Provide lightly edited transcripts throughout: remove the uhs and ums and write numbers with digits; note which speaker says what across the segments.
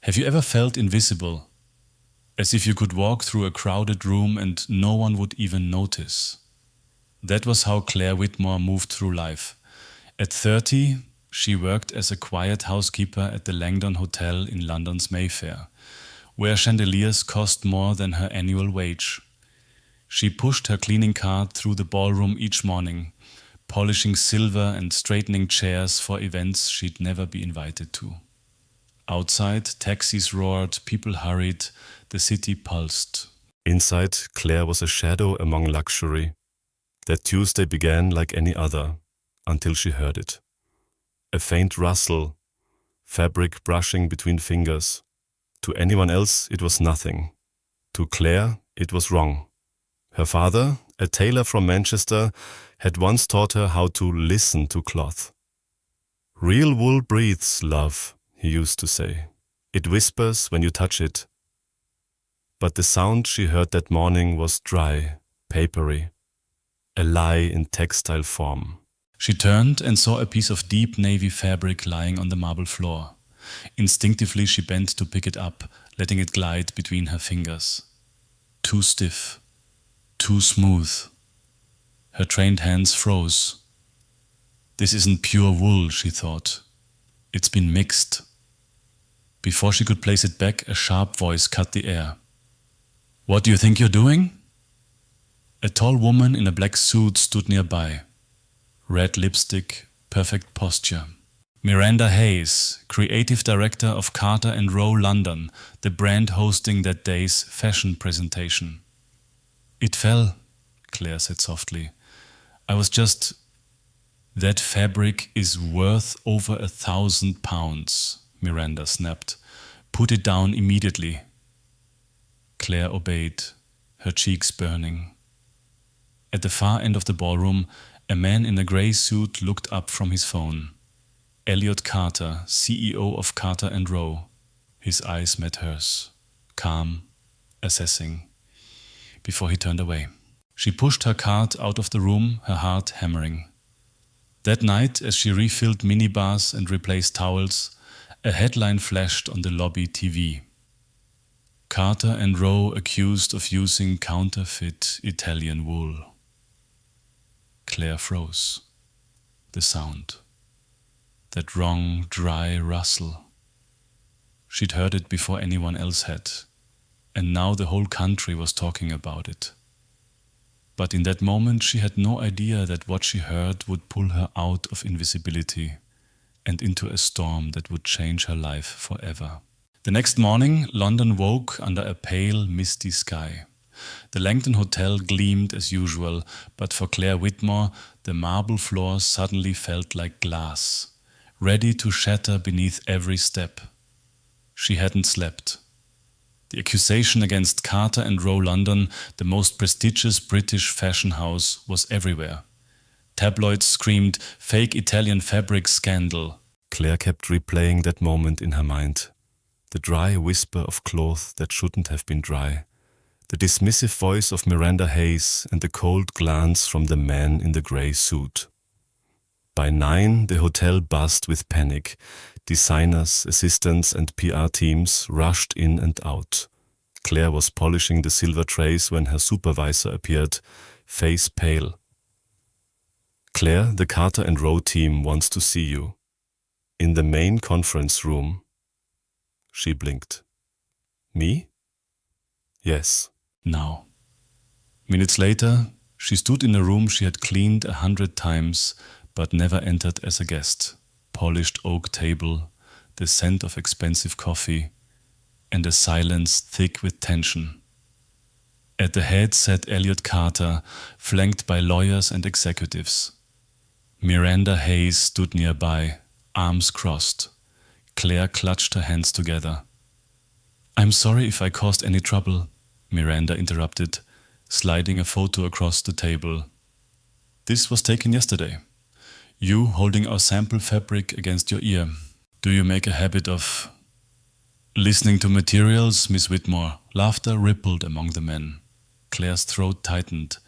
Speaker 1: Have you ever felt invisible? As if you could walk through a crowded room and no one would even notice. That was how Claire Whitmore moved through life. At 30, she worked as a quiet housekeeper at the Langdon Hotel in London's Mayfair, where chandeliers cost more than her annual wage. She pushed her cleaning cart through the ballroom each morning, polishing silver and straightening chairs for events she'd never be invited to. Outside, taxis roared, people hurried, the city pulsed.
Speaker 2: Inside, Claire was a shadow among luxury. That Tuesday began like any other, until she heard it. A faint rustle, fabric brushing between fingers. To anyone else, it was nothing. To Claire, it was wrong. Her father, a tailor from Manchester, had once taught her how to listen to cloth. "Real wool breathes, love," he used to say. "It whispers when you touch it." But the sound she heard that morning was dry, papery, a lie in textile form.
Speaker 1: She turned and saw a piece of deep navy fabric lying on the marble floor. Instinctively she bent to pick it up, letting it glide between her fingers. Too stiff, too smooth. Her trained hands froze. This isn't pure wool, she thought. It's been mixed. Before she could place it back, a sharp voice cut the air. "What do you think you're doing?" A tall woman in a black suit stood nearby. Red lipstick, perfect posture. Miranda Hayes, creative director of Carter & Row London, the brand hosting that day's fashion presentation. "It fell," Claire said softly. "I was just... That fabric is worth over £1,000, Miranda snapped. "Put it down immediately." Claire obeyed, her cheeks burning. At the far end of the ballroom, a man in a grey suit looked up from his phone. Elliot Carter, CEO of Carter & Row. His eyes met hers, calm, assessing, before he turned away. She pushed her cart out of the room, her heart hammering. That night, as she refilled minibars and replaced towels, a headline flashed on the lobby TV. Carter & Row accused of using counterfeit Italian wool. Claire froze. The sound. That wrong, dry rustle. She'd heard it before anyone else had, and now the whole country was talking about it. But in that moment she had no idea that what she heard would pull her out of invisibility and into a storm that would change her life forever. The next morning, London woke under a pale, misty sky. The Langdon Hotel gleamed as usual, but for Claire Whitmore, the marble floors suddenly felt like glass, ready to shatter beneath every step. She hadn't slept. The accusation against Carter & Row London, the most prestigious British fashion house, was everywhere. Tabloids screamed, "Fake Italian fabric scandal."
Speaker 2: Claire kept replaying that moment in her mind. The dry whisper of cloth that shouldn't have been dry. The dismissive voice of Miranda Hayes and the cold glance from the man in the grey suit. By 9, the hotel buzzed with panic. Designers, assistants and PR teams rushed in and out. Claire was polishing the silver trays when her supervisor appeared, face pale. "Claire, the Carter & Row team wants to see you. In the main conference room." She blinked. "Me?" "Yes."
Speaker 1: Now. Minutes later, she stood in a room she had cleaned 100 times, but never entered as a guest. Polished oak table, the scent of expensive coffee, and a silence thick with tension. At the head sat Elliot Carter, flanked by lawyers and executives. Miranda Hayes stood nearby, arms crossed. Claire clutched her hands together. "I'm sorry if I caused any trouble," Miranda interrupted, sliding a photo across the table. "This was taken yesterday. You holding our sample fabric against your ear. Do you make a habit of listening to materials, Miss Whitmore?" Laughter rippled among the men. Claire's throat tightened.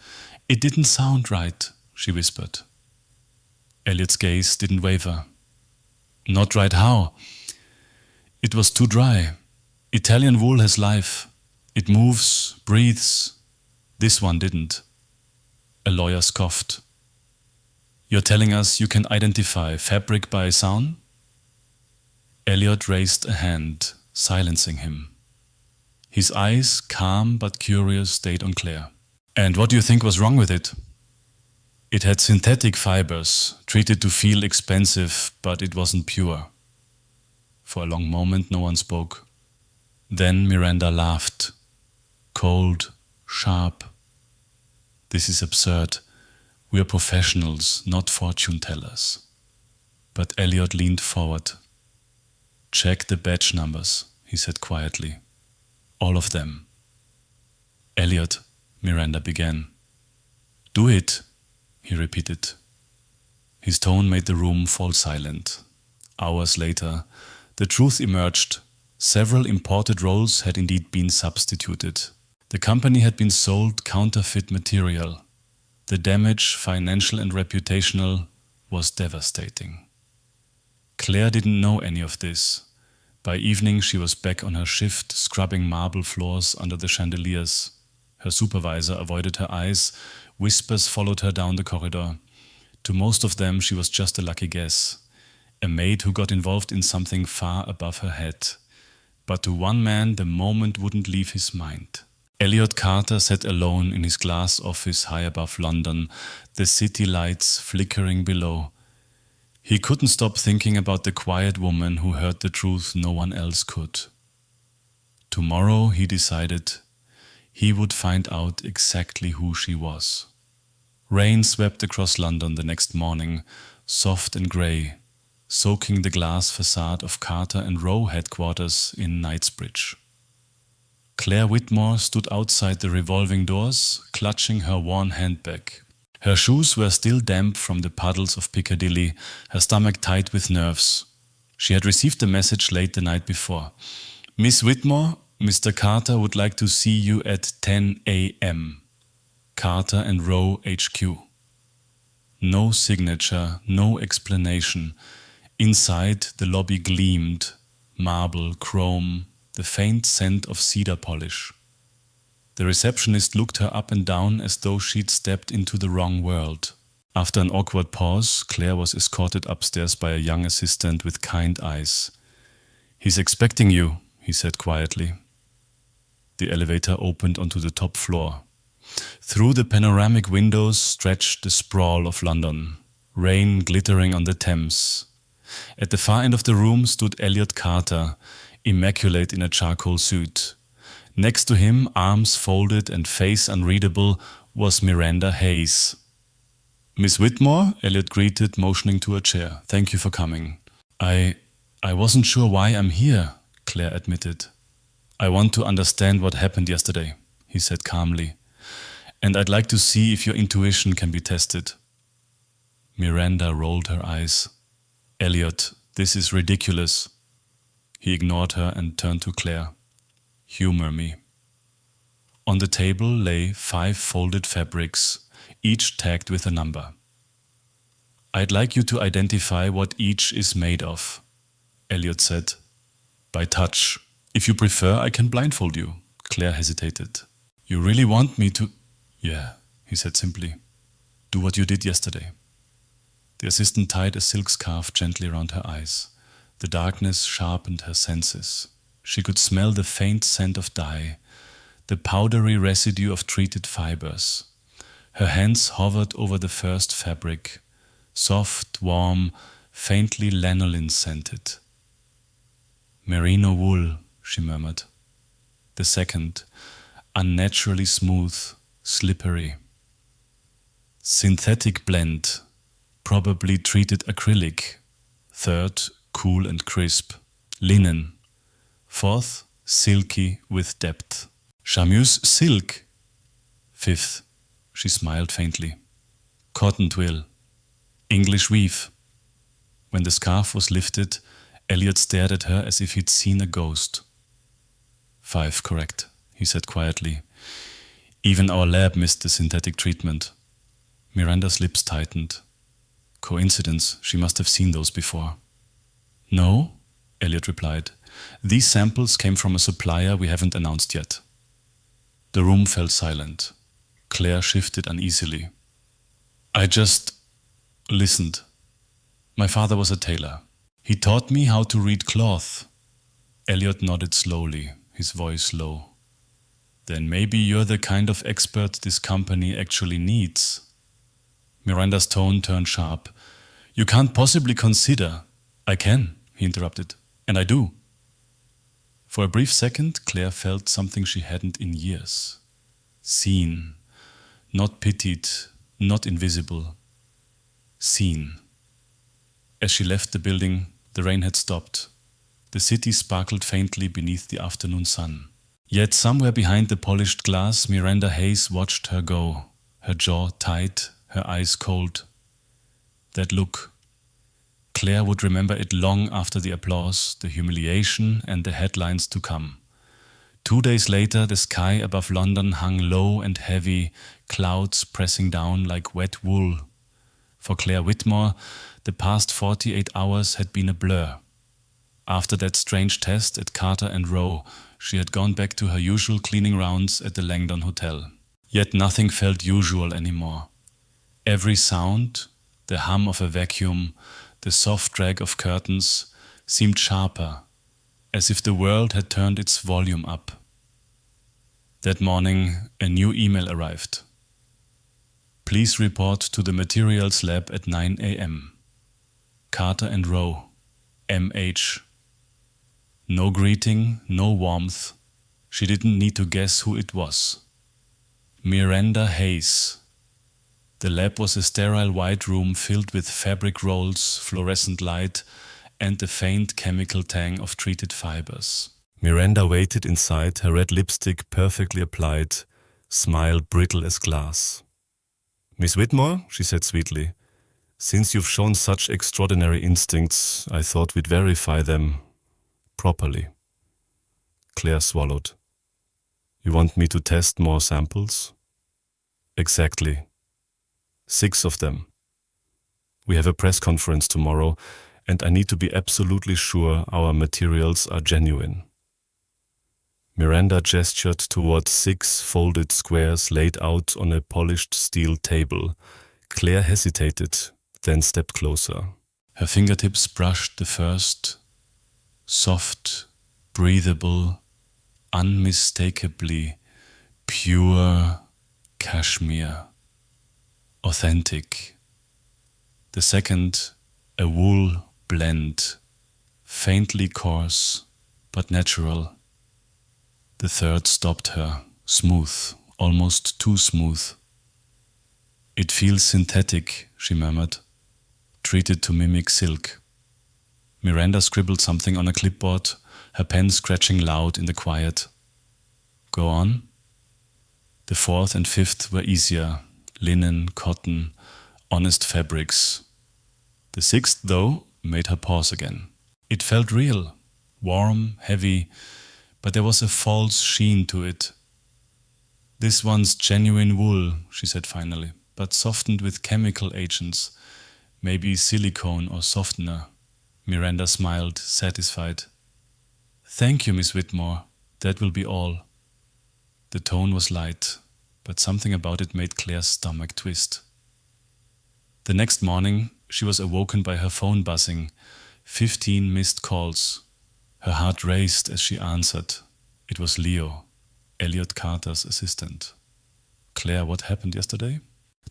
Speaker 1: "It didn't sound right," she whispered. Elliot's gaze didn't waver. "Not right how?" "It was too dry. Italian wool has life. It moves, breathes. This one didn't. A lawyer scoffed. You're telling us you can identify fabric by sound? Elliot raised a hand, silencing him. His eyes, calm but curious, stayed on Claire. And what do you think was wrong with it? It had synthetic fibers, treated to feel expensive, but it wasn't pure. For a long moment no one spoke. Then Miranda laughed. Cold, sharp. This is absurd. We are professionals, not fortune tellers. But Elliot leaned forward. Check the badge numbers, he said quietly. All of them. Elliot, Miranda began. Do it, he repeated. His tone made the room fall silent. Hours later, the truth emerged. Several imported rolls had indeed been substituted. The company had been sold counterfeit material. The damage, financial and reputational, was devastating. Claire didn't know any of this. By evening she was back on her shift, scrubbing marble floors under the chandeliers. Her supervisor avoided her eyes. Whispers followed her down the corridor. To most of them she was just a lucky guess. A maid who got involved in something far above her head. But to one man the moment wouldn't leave his mind. Elliot Carter sat alone in his glass office high above London, the city lights flickering below. He couldn't stop thinking about the quiet woman who heard the truth no one else could. Tomorrow, he decided, he would find out exactly who she was. Rain swept across London the next morning, soft and grey, soaking the glass facade of Carter and Rowe headquarters in Knightsbridge. Claire Whitmore stood outside the revolving doors, clutching her worn handbag. Her shoes were still damp from the puddles of Piccadilly, her stomach tight with nerves. She had received a message late the night before. Miss Whitmore, Mr. Carter would like to see you at 10 a.m. Carter and Rowe HQ. No signature, no explanation. Inside, the lobby gleamed, marble, chrome, the faint scent of cedar polish. The receptionist looked her up and down as though she'd stepped into the wrong world. After an awkward pause, Claire was escorted upstairs by a young assistant with kind eyes. He's expecting you, he said quietly. The elevator opened onto the top floor. Through the panoramic windows stretched the sprawl of London, rain glittering on the Thames. At the far end of the room stood Elliot Carter, immaculate in a charcoal suit. Next to him, arms folded and face unreadable, was Miranda Hayes. Miss Whitmore, Elliot greeted, motioning to a chair. Thank you for coming. I wasn't sure why I'm here, Claire admitted. I want to understand what happened yesterday, he said calmly. And I'd like to see if your intuition can be tested. Miranda rolled her eyes. Elliot, this is ridiculous. He ignored her and turned to Claire. Humor me. On the table lay 5 folded fabrics, each tagged with a number. I'd like you to identify what each is made of, Elliot said. By touch. If you prefer, I can blindfold you. Claire hesitated. You really want me to? Yeah, he said simply. Do what you did yesterday. The assistant tied a silk scarf gently around her eyes. The darkness sharpened her senses. She could smell the faint scent of dye, the powdery residue of treated fibers. Her hands hovered over the first fabric, soft, warm, faintly lanolin-scented. Merino wool, she murmured. The second, unnaturally smooth, slippery. Synthetic blend, probably treated acrylic. Third, cool and crisp. Linen. Fourth, silky with depth. Charmeuse silk. Fifth, she smiled faintly. Cotton twill. English weave. When the scarf was lifted, Elliot stared at her as if he'd seen a ghost. 5, correct, he said quietly. Even our lab missed the synthetic treatment. Miranda's lips tightened. Coincidence, she must have seen those before. No, Elliot replied. These samples came from a supplier we haven't announced yet. The room fell silent. Claire shifted uneasily. I just listened. My father was a tailor. He taught me how to read cloth. Elliot nodded slowly, his voice low. Then maybe you're the kind of expert this company actually needs. Miranda's tone turned sharp. You can't possibly consider. I can, he interrupted. And I do. For a brief second, Claire felt something she hadn't in years. Seen. Not pitied, not invisible. Seen. As she left the building, the rain had stopped. The city sparkled faintly beneath the afternoon sun. Yet somewhere behind the polished glass, Miranda Hayes watched her go, her jaw tight, her eyes cold. That look. Claire would remember it long after the applause, the humiliation, and the headlines to come. 2 days later, the sky above London hung low and heavy, clouds pressing down like wet wool. For Claire Whitmore, the past 48 hours had been a blur. After that strange test at Carter and Row, she had gone back to her usual cleaning rounds at the Langdon Hotel. Yet nothing felt usual anymore. Every sound, the hum of a vacuum, the soft drag of curtains, seemed sharper, as if the world had turned its volume up. That morning, a new email arrived. Please report to the materials lab at 9 a.m. Carter and Row, M.H. No greeting, no warmth. She didn't need to guess who it was. Miranda Hayes. The lab was a sterile white room filled with fabric rolls, fluorescent light, and the faint chemical tang of treated fibers.
Speaker 2: Miranda waited inside, her red lipstick perfectly applied, smile brittle as glass. Miss Whitmore, she said sweetly, since you've shown such extraordinary instincts, I thought we'd verify them properly. Claire swallowed. You want me to test more samples? Exactly. 6 of them. We have a press conference tomorrow, and I need to be absolutely sure our materials are genuine. Miranda gestured toward 6 folded squares laid out on a polished steel table. Claire hesitated, then stepped closer.
Speaker 1: Her fingertips brushed the first, soft, breathable, unmistakably pure cashmere. Authentic. The second, a wool blend, faintly coarse, but natural. The third stopped her, smooth, almost too smooth. It feels synthetic, she murmured, treated to mimic silk. Miranda scribbled something on a clipboard, her pen scratching loud in the quiet. Go on. The 4th and 5th were easier, linen, cotton, honest fabrics. The 6th, though, made her pause again. It felt real, warm, heavy, but there was a false sheen to it. This one's genuine wool, she said finally, but softened with chemical agents, maybe silicone or softener. Miranda smiled, satisfied. Thank you, Miss Whitmore. That will be all. The tone was light, but something about it made Claire's stomach twist. The next morning, she was awoken by her phone buzzing. 15 missed calls. Her heart raced as she answered. It was Leo, Elliot Carter's assistant. Claire, what happened yesterday?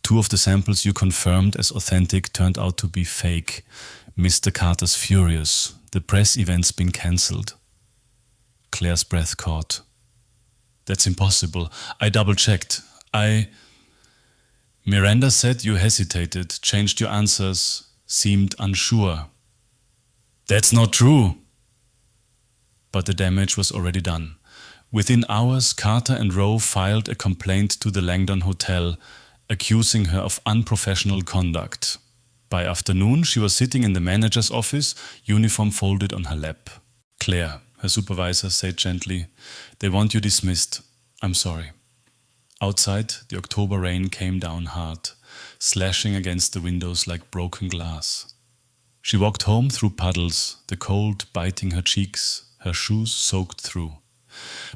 Speaker 1: 2 of the samples you confirmed as authentic turned out to be fake. Mr. Carter's furious. The press event's been cancelled. Claire's breath caught. That's impossible. I double-checked. Miranda said you hesitated, changed your answers, seemed unsure. That's not true. But the damage was already done. Within hours, Carter and Rowe filed a complaint to the Langdon Hotel, accusing her of unprofessional conduct. By afternoon, she was sitting in the manager's office, uniform folded on her lap. Claire, her supervisor, said gently, they want you dismissed. I'm sorry. Outside, the October rain came down hard, slashing against the windows like broken glass. She walked home through puddles, the cold biting her cheeks, her shoes soaked through.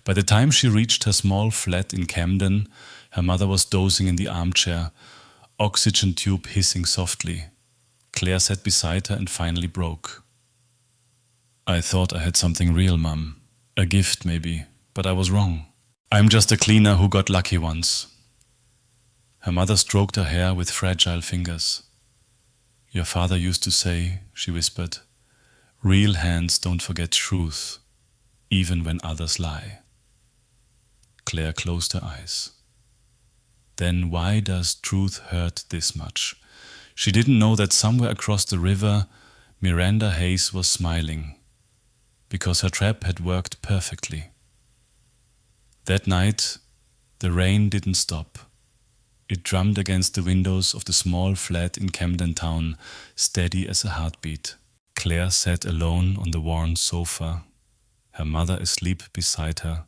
Speaker 1: By the time she reached her small flat in Camden, her mother was dozing in the armchair, oxygen tube hissing softly. Claire sat beside her and finally broke. "I thought I had something real, Mum. A gift, maybe, but I was wrong. I'm just a cleaner who got lucky once." Her mother stroked her hair with fragile fingers. "Your father used to say," she whispered, "real hands don't forget truth, even when others lie." Claire closed her eyes. Then why does truth hurt this much? She didn't know that somewhere across the river, Miranda Hayes was smiling, because her trap had worked perfectly. That night, the rain didn't stop. It drummed against the windows of the small flat in Camden Town, steady as a heartbeat. Claire sat alone on the worn sofa, her mother asleep beside her,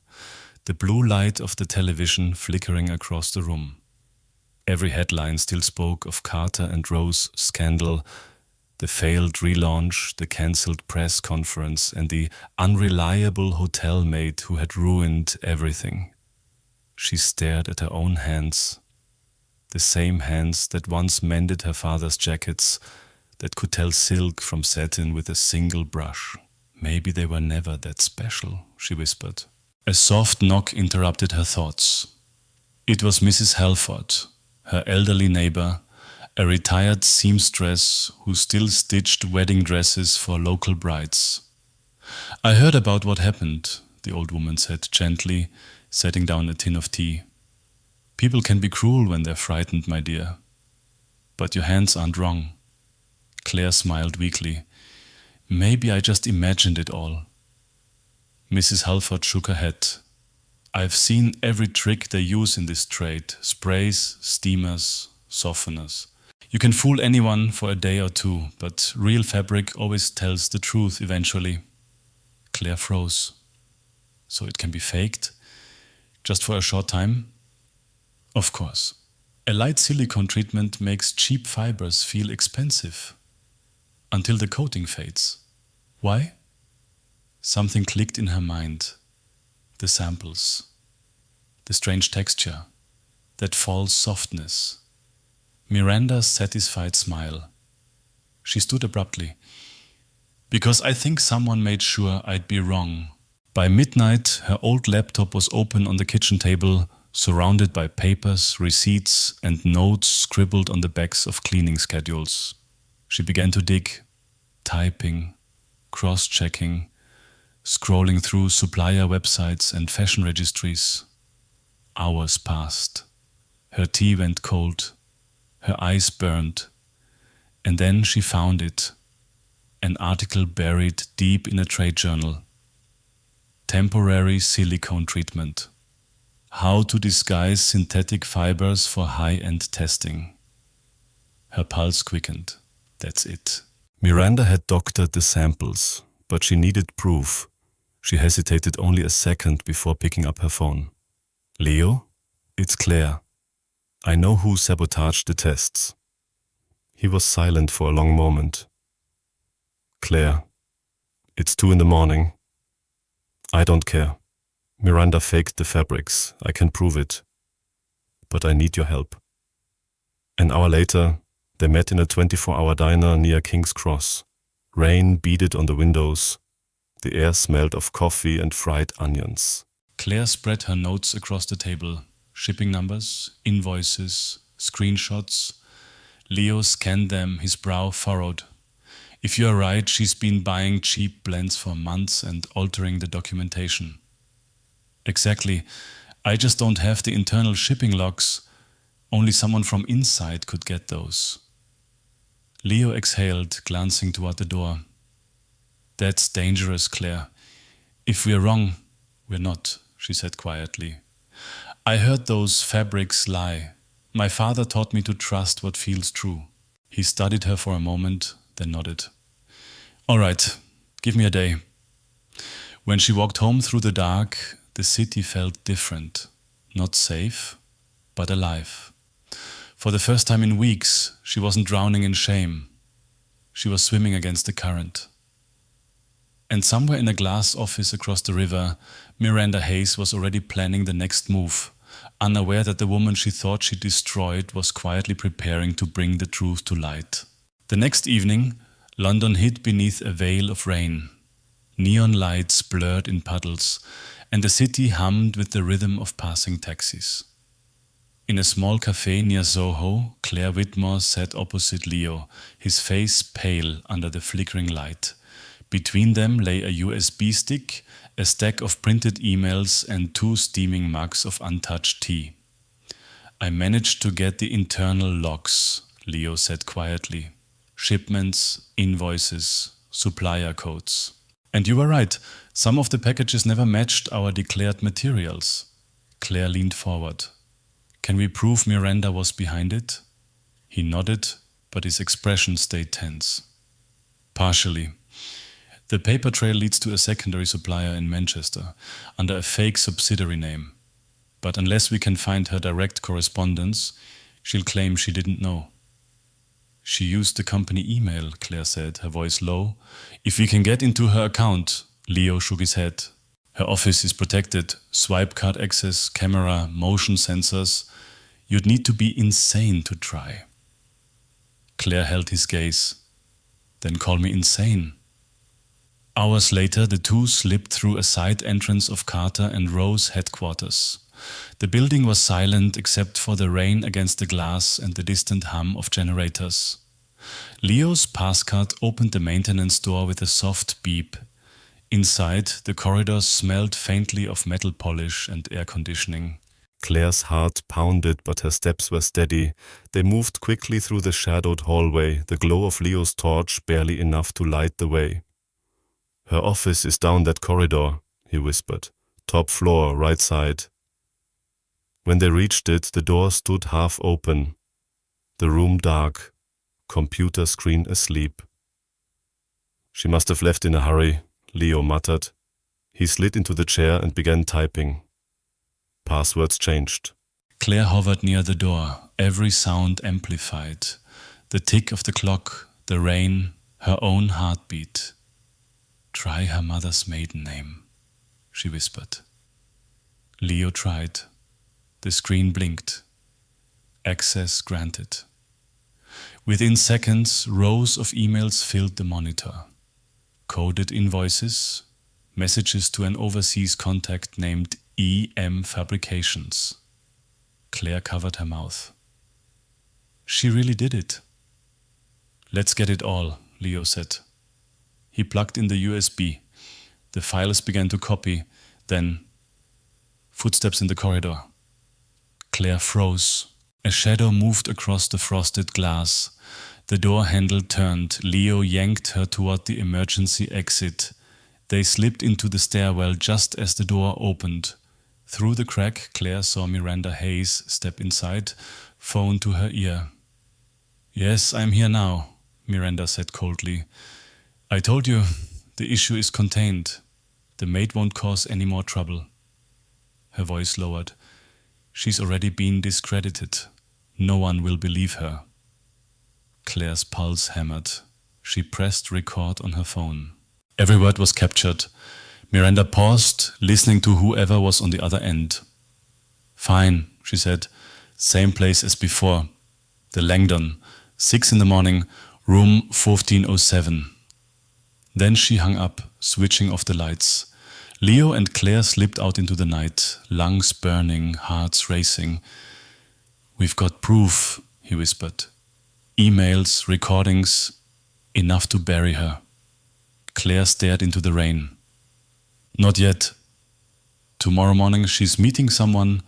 Speaker 1: the blue light of the television flickering across the room. Every headline still spoke of Carter and Rose scandal, the failed relaunch, the cancelled press conference, and the unreliable hotel maid who had ruined everything. She stared at her own hands, the same hands that once mended her father's jackets, that could tell silk from satin with a single brush. Maybe they were never that special, she whispered. A soft knock interrupted her thoughts. It was Mrs. Halford, her elderly neighbor, a retired seamstress who still stitched wedding dresses for local brides. "I heard about what happened," the old woman said gently, setting down a tin of tea. "People can be cruel when they're frightened, my dear. But your hands aren't wrong." Claire smiled weakly. "Maybe I just imagined it all." Mrs. Halford shook her head. "I've seen every trick they use in this trade: sprays, steamers, softeners. You can fool anyone for a day or two, but real fabric always tells the truth eventually." Claire froze. "So it can be faked? Just for a short time?" "Of course. A light silicone treatment makes cheap fibers feel expensive. Until the coating fades. Why?" Something clicked in her mind. The samples. The strange texture. That false softness. Miranda's satisfied smile. She stood abruptly. "Because I think someone made sure I'd be wrong." By midnight, her old laptop was open on the kitchen table, surrounded by papers, receipts, and notes scribbled on the backs of cleaning schedules. She began to dig, typing, cross-checking, scrolling through supplier websites and fashion registries. Hours passed. Her tea went cold. Her eyes burned. And then she found it. An article buried deep in a trade journal. Temporary silicone treatment. How to disguise synthetic fibers for high-end testing. Her pulse quickened. That's it. Miranda had doctored the samples, but she needed proof. She hesitated only a second before picking up her phone. "Leo? It's Claire. I know who sabotaged the tests." He was silent for a long moment. "Claire, it's 2 a.m. I don't care. Miranda faked the fabrics. I can prove it. But I need your help." An hour later, they met in a 24-hour diner near King's Cross. Rain beaded on the windows. The air smelled of coffee and fried onions. Claire spread her notes across the table. Shipping numbers, invoices, screenshots. Leo scanned them, his brow furrowed. "If you're right, she's been buying cheap blends for months and altering the documentation." "Exactly. I just don't have the internal shipping logs. Only someone from inside could get those." Leo exhaled, glancing toward the door. "That's dangerous, Claire. If we're wrong, we're not," she said quietly. "I heard those fabrics lie. My father taught me to trust what feels true." He studied her for a moment, then nodded. "All right, give me a day." When she walked home through the dark, the city felt different. Not safe, but alive. For the first time in weeks, she wasn't drowning in shame. She was swimming against the current. And somewhere in a glass office across the river, Miranda Hayes was already planning the next move, unaware that the woman she thought she destroyed was quietly preparing to bring the truth to light. The next evening, London hid beneath a veil of rain. Neon lights blurred in puddles, and the city hummed with the rhythm of passing taxis. In a small cafe near Soho, Claire Whitmore sat opposite Leo, his face pale under the flickering light. Between them lay a USB stick, a stack of printed emails, and 2 steaming mugs of untouched tea. "I managed to get the internal logs," Leo said quietly. "Shipments, invoices, supplier codes. And you were right, some of the packages never matched our declared materials." Claire leaned forward. "Can we prove Miranda was behind it?" He nodded, but his expression stayed tense. "Partially. The paper trail leads to a secondary supplier in Manchester, under a fake subsidiary name. But unless we can find her direct correspondence, she'll claim she didn't know." "She used the company email," Claire said, her voice low. "If we can get into her account," Leo shook his head. "Her office is protected, swipe card access, camera, motion sensors. You'd need to be insane to try." Claire held his gaze. "Then call me insane." Hours later, the two slipped through a side entrance of Carter and Rose headquarters. The building was silent except for the rain against the glass and the distant hum of generators. Leo's passcard opened the maintenance door with a soft beep. Inside, the corridors smelled faintly of metal polish and air conditioning.
Speaker 2: Claire's heart pounded, but her steps were steady. They moved quickly through the shadowed hallway, the glow of Leo's torch barely enough to light the way. "Her office is down that corridor," he whispered. "Top floor, right side." When they reached it, the door stood half open. The room dark, computer screen asleep. "She must have left in a hurry," Leo muttered. He slid into the chair and began typing. Passwords changed.
Speaker 1: Claire hovered near the door, every sound amplified. The tick of the clock, the rain, her own heartbeat. "Try her mother's maiden name," she whispered. Leo tried. The screen blinked. Access granted. Within seconds, rows of emails filled the monitor. Coded invoices, messages to an overseas contact named EM Fabrications. Claire covered her mouth. She really did it. "Let's get it all," Leo said. He plugged in the USB. The files began to copy. Then, footsteps in the corridor. Claire froze. A shadow moved across the frosted glass. The door handle turned. Leo yanked her toward the emergency exit. They slipped into the stairwell just as the door opened. Through the crack, Claire saw Miranda Hayes step inside, phone to her ear. "Yes, I'm here now," Miranda said coldly. "I told you, the issue is contained. The maid won't cause any more trouble." Her voice lowered. "She's already been discredited. No one will believe her." Claire's pulse hammered. She pressed record on her phone. Every word was captured. Miranda paused, listening to whoever was on the other end. "Fine," she said. "Same place as before. The Langdon. 6 in the morning, room 1407. Then she hung up, switching off the lights. Leo and Claire slipped out into the night, lungs burning, hearts racing. "We've got proof," he whispered. "Emails, recordings, enough to bury her." Claire stared into the rain. "Not yet. Tomorrow morning she's meeting someone,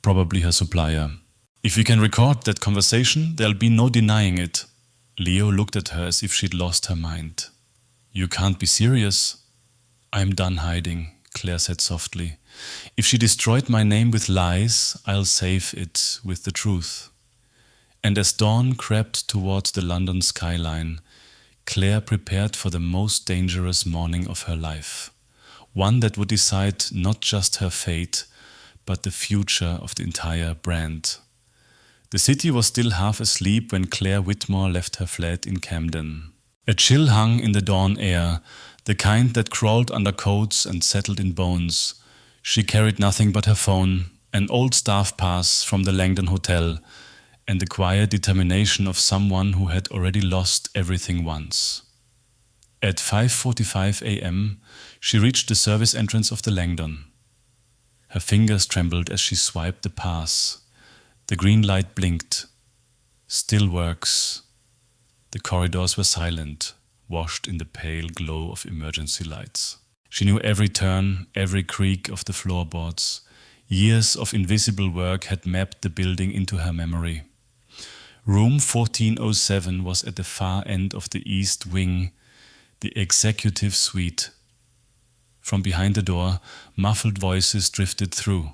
Speaker 1: probably her supplier. If we can record that conversation, there'll be no denying it." Leo looked at her as if she'd lost her mind. "You can't be serious." "I'm done hiding," Claire said softly. "If she destroyed my name with lies, I'll save it with the truth." And as dawn crept towards the London skyline, Claire prepared for the most dangerous morning of her life. One that would decide not just her fate, but the future of the entire brand. The city was still half asleep when Claire Whitmore left her flat in Camden. A chill hung in the dawn air. the kind that crawled under coats and settled in bones. She carried nothing but her phone, an old staff pass from the Langdon Hotel, and the quiet determination of someone who had already lost everything once. At 5:45 a.m., she reached the service entrance of the Langdon. Her fingers trembled as she swiped the pass. The green light blinked. Still works. The corridors were silent, washed in the pale glow of emergency lights. She knew every turn, every creak of the floorboards. Years of invisible work had mapped the building into her memory. Room 1407 was at the far end of the east wing, the executive suite. From behind the door, muffled voices drifted through.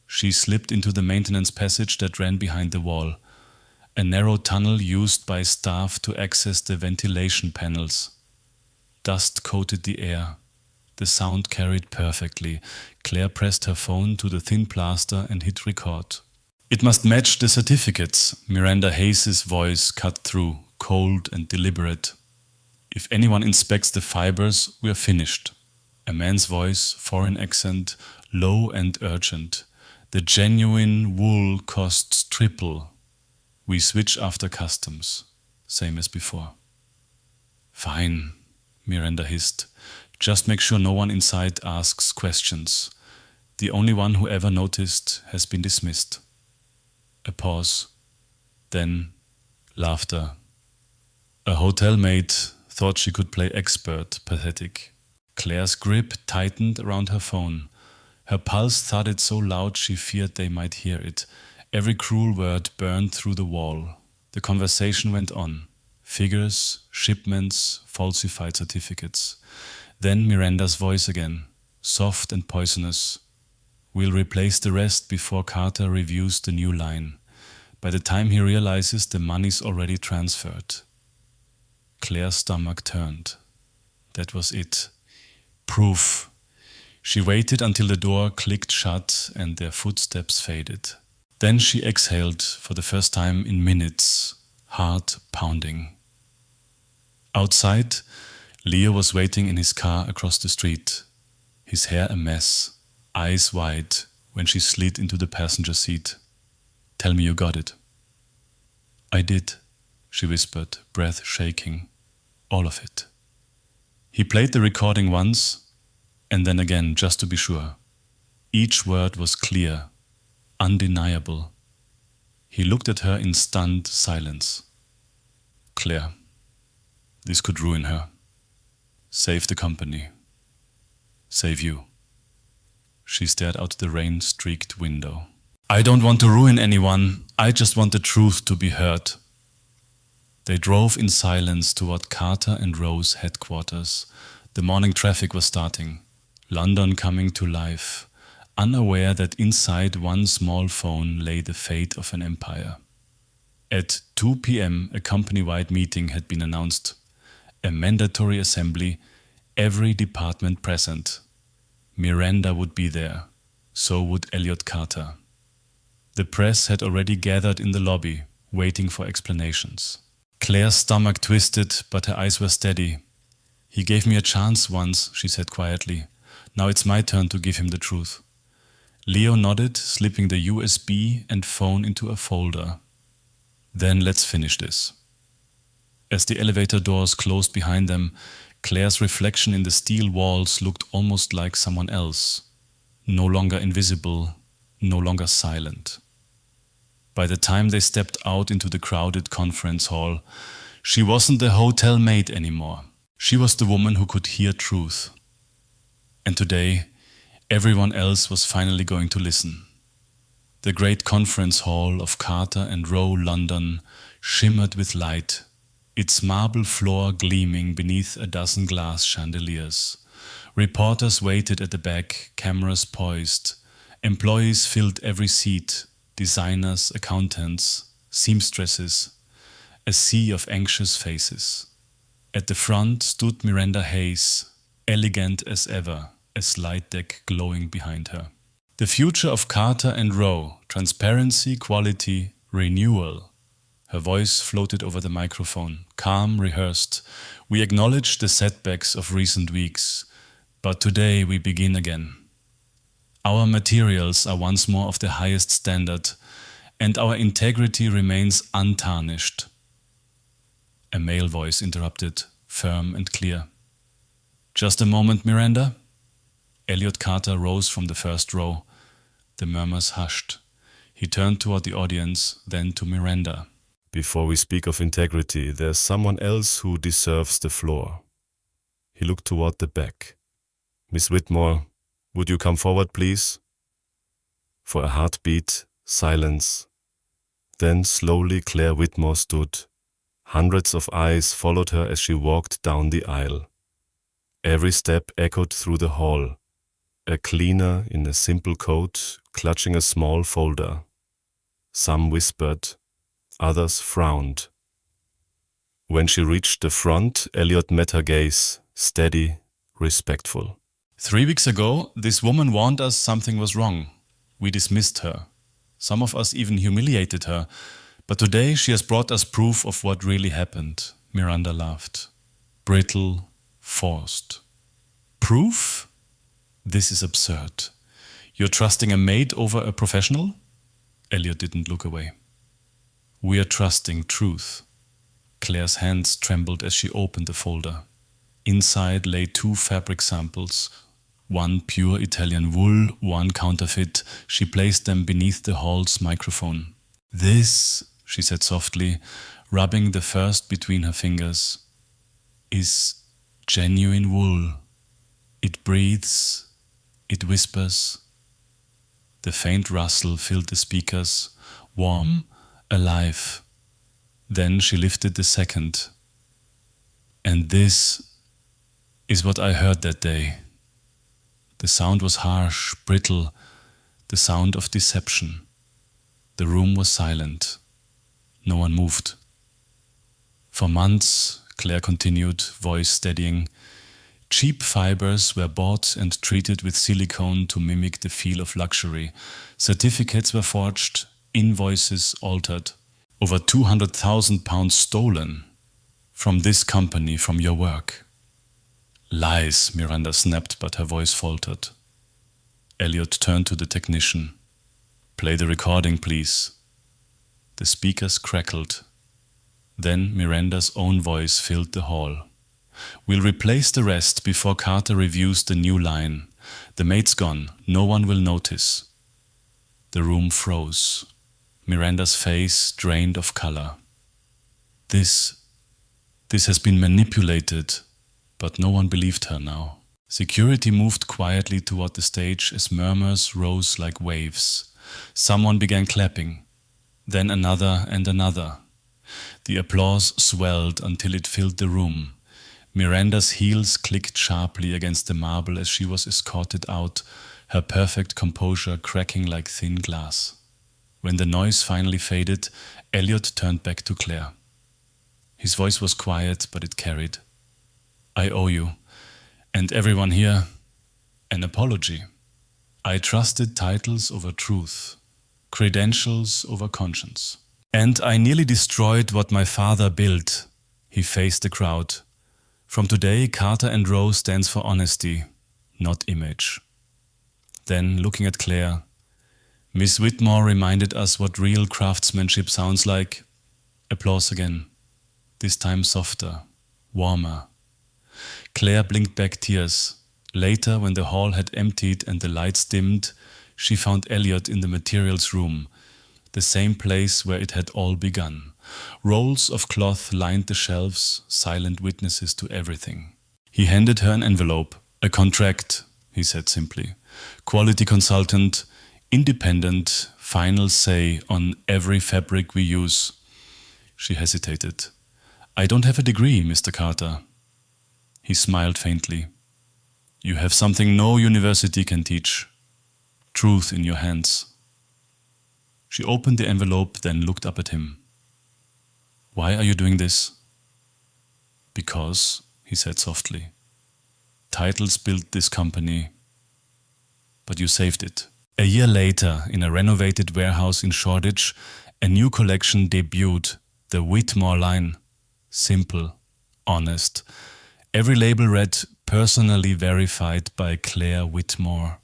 Speaker 1: She slipped into the maintenance passage that ran behind the wall, a narrow tunnel used by staff to access the ventilation panels. Dust coated the air. The sound carried perfectly. Claire pressed her phone to the thin plaster and hit record. "It must match the certificates," Miranda Hayes' voice cut through, cold and deliberate. "If anyone inspects the fibers, we are finished." A man's voice, foreign accent, low and urgent. "The genuine wool costs triple. We switch after customs." Same as before. "Fine," Miranda hissed. "Just make sure no one inside asks questions. The only one who ever noticed has been dismissed." A pause. Then laughter. A hotel maid thought she could play expert, pathetic. Claire's grip tightened around her phone. Her pulse thudded so loud she feared they might hear it. Every cruel word burned through the wall. The conversation went on. Figures, shipments, falsified certificates. Then Miranda's voice again, soft and poisonous. "We'll replace the rest before Carter reviews the new line. By the time he realizes the money's already transferred." Claire's stomach turned. That was it. Proof. She waited until the door clicked shut and their footsteps faded. Then she exhaled for the first time in minutes, heart pounding. Outside, Leo was waiting in his car across the street, his hair a mess, eyes wide when she slid into the passenger seat. "Tell me you got it." "I did," she whispered, breath shaking. "All of it." He played the recording once, and then again, just to be sure. Each word was clear, undeniable. He looked at her in stunned silence. "Claire, this could ruin her. Save the company. Save you." She stared out the rain-streaked window. "I don't want to ruin anyone. I just want the truth to be heard." They drove in silence toward Carter and Rowe's headquarters. The morning traffic was starting. London coming to life, unaware that inside one small phone lay the fate of an empire. At 2 p.m., a company-wide meeting had been announced. A mandatory assembly, every department present. Miranda would be there. So would Elliot Carter. The press had already gathered in the lobby, waiting for explanations. Claire's stomach twisted, but her eyes were steady. "He gave me a chance once," she said quietly. "Now it's my turn to give him the truth." Leo nodded, slipping the USB and phone into a folder. "Then let's finish this." As the elevator doors closed behind them, Claire's reflection in the steel walls looked almost like someone else. No longer invisible, no longer silent. By the time they stepped out into the crowded conference hall, she wasn't the hotel maid anymore. She was the woman who could hear truth. And today, everyone else was finally going to listen. The great conference hall of Carter and Rowe, London, shimmered with light, its marble floor gleaming beneath a dozen glass chandeliers. Reporters waited at the back, cameras poised. Employees filled every seat, designers, accountants, seamstresses, a sea of anxious faces. At the front stood Miranda Hayes, elegant as ever, a slide deck glowing behind her. The future of Carter and Rowe, transparency, quality, renewal. Her voice floated over the microphone, calm, rehearsed. We acknowledge the setbacks of recent weeks, but today we begin again. Our materials are once more of the highest standard, and our integrity remains untarnished. A male voice interrupted, firm and clear. Just a moment, Miranda. Elliot Carter rose from the first row. The murmurs hushed. He turned toward the audience, then to Miranda.
Speaker 2: Before we speak of integrity, there's someone else who deserves the floor. He looked toward the back. Miss Whitmore, would you come forward, please? For a heartbeat, silence. Then slowly Claire Whitmore stood. Hundreds of eyes followed her as she walked down the aisle. Every step echoed through the hall. A cleaner in a simple coat, clutching a small folder. Some whispered, others frowned. When she reached the front, Elliot met her gaze, steady, respectful.
Speaker 1: 3 weeks ago, this woman warned us something was wrong. We dismissed her. Some of us even humiliated her. But today she has brought us proof of what really happened. Miranda laughed. Brittle, forced. Proof? This is absurd. You're trusting a maid over a professional? Elliot didn't look away. We are trusting truth. Claire's hands trembled as she opened the folder. Inside lay 2 fabric samples. One pure Italian wool, one counterfeit. She placed them beneath the hall's microphone. This, she said softly, rubbing the first between her fingers, is genuine wool. It breathes, it whispers. The faint rustle filled the speakers, warm, alive. Then she lifted the second. And this is what I heard that day. The sound was harsh, brittle, the sound of deception. The room was silent. No one moved. For months, Claire continued, voice steadying, cheap fibers were bought and treated with silicone to mimic the feel of luxury. Certificates were forged, invoices altered. Over 200,000 pounds stolen from this company, from your work. Lies, Miranda snapped, but her voice faltered. Elliot turned to the technician. Play the recording, please. The speakers crackled. Then Miranda's own voice filled the hall. We'll replace the rest before Carter reviews the new line. The maid's gone. No one will notice. The room froze. Miranda's face drained of color. This has been manipulated, but no one believed her now. Security moved quietly toward the stage as murmurs rose like waves. Someone began clapping, then another and another. The applause swelled until it filled the room. Miranda's heels clicked sharply against the marble as she was escorted out, her perfect composure cracking like thin glass. When the noise finally faded, Elliot turned back to Claire. His voice was quiet, but it carried. I owe you, and everyone here, an apology. I trusted titles over truth, credentials over conscience. And I nearly destroyed what my father built. He faced the crowd. From today, Carter & Row stands for honesty, not image. Then, looking at Claire, Miss Whitmore reminded us what real craftsmanship sounds like. Applause again, this time softer, warmer. Claire blinked back tears. Later, when the hall had emptied and the lights dimmed, she found Elliot in the materials room, the same place where it had all begun. Rolls of cloth lined the shelves, silent witnesses to everything. He handed her an envelope. A contract, he said simply. Quality consultant, independent, final say on every fabric we use. She hesitated. I don't have a degree, Mr. Carter. He smiled faintly. You have something no university can teach. Truth in your hands. She opened the envelope, then looked up at him. Why are you doing this? Because, he said softly. Titles built this company, but you saved it. A year later, in a renovated warehouse in Shoreditch, a new collection debuted, The Whitmore line. Simple, honest. Every label read, personally verified by Claire Whitmore.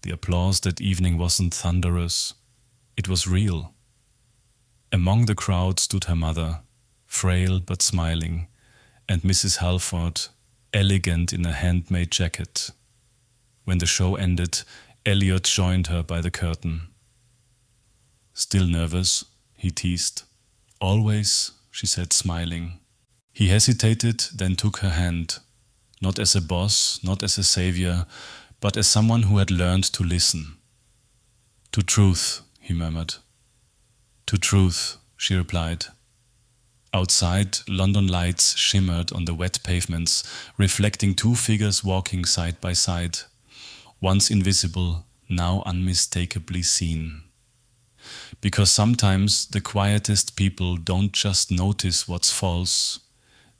Speaker 1: The applause that evening wasn't thunderous. It was real. Among the crowd stood her mother, frail but smiling, and Mrs. Halford, elegant in a handmade jacket. When the show ended, Elliot joined her by the curtain. Still nervous, he teased. Always, she said, smiling. He hesitated, then took her hand, not as a boss, not as a savior, but as someone who had learned to listen. To truth, he murmured. To truth, she replied. Outside, London lights shimmered on the wet pavements, reflecting two figures walking side by side, once invisible, now unmistakably seen. Because sometimes the quietest people don't just notice what's false,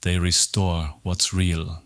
Speaker 1: they restore what's real.